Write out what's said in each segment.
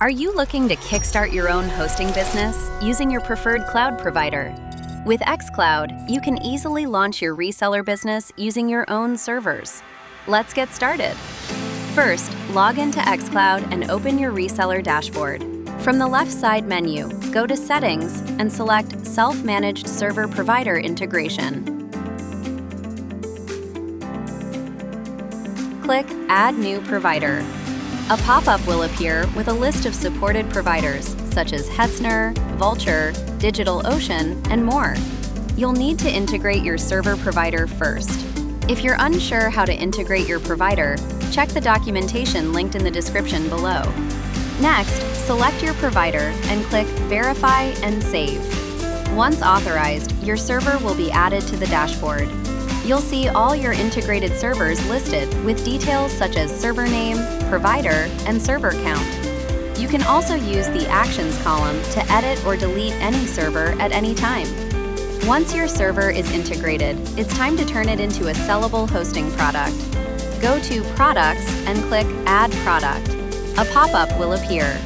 Are you looking to kickstart your own hosting business using your preferred cloud provider? With xCloud, you can easily launch your reseller business using your own servers. Let's get started. First, log into xCloud and open your reseller dashboard. From the left side menu, go to Settings and select Self-Managed Server Provider Integration. Click Add New Provider. A pop-up will appear with a list of supported providers such as Hetzner, Vultr, DigitalOcean, and more. You'll need to integrate your server provider first. If you're unsure how to integrate your provider, check the documentation linked in the description below. Next, select your provider and click Verify and Save. Once authorized, your server will be added to the dashboard. You'll see all your integrated servers listed with details such as server name, provider, and server count. You can also use the Actions column to edit or delete any server at any time. Once your server is integrated, it's time to turn it into a sellable hosting product. Go to Products and click Add Product. A pop-up will appear.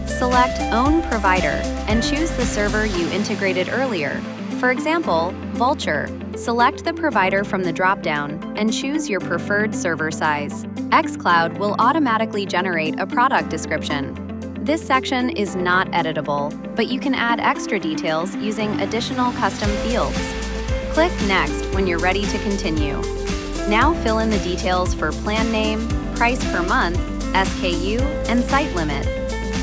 Select Own Provider and choose the server you integrated earlier. For example, Vultr. Select the provider from the drop-down and choose your preferred server size. xCloud will automatically generate a product description. This section is not editable, but you can add extra details using additional custom fields. Click Next when you're ready to continue. Now fill in the details for plan name, price per month, SKU, and site limit.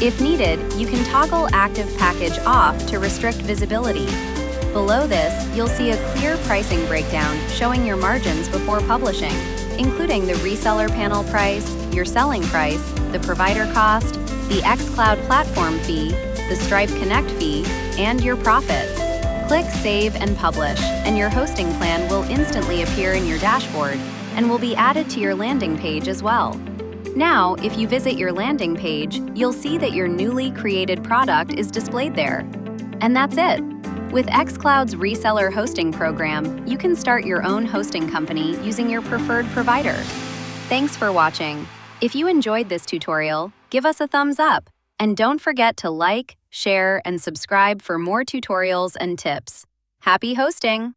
If needed, you can toggle Active Package off to restrict visibility. Below this, you'll see a clear pricing breakdown showing your margins before publishing, including the reseller panel price, your selling price, the provider cost, the xCloud platform fee, the Stripe Connect fee, and your profit. Click Save and Publish, and your hosting plan will instantly appear in your dashboard and will be added to your landing page as well. Now, if you visit your landing page, you'll see that your newly created product is displayed there. And that's it. With xCloud's Reseller Hosting Program, you can start your own hosting company using your preferred provider. Thanks for watching. If you enjoyed this tutorial, give us a thumbs up. And don't forget to like, share, and subscribe for more tutorials and tips. Happy hosting!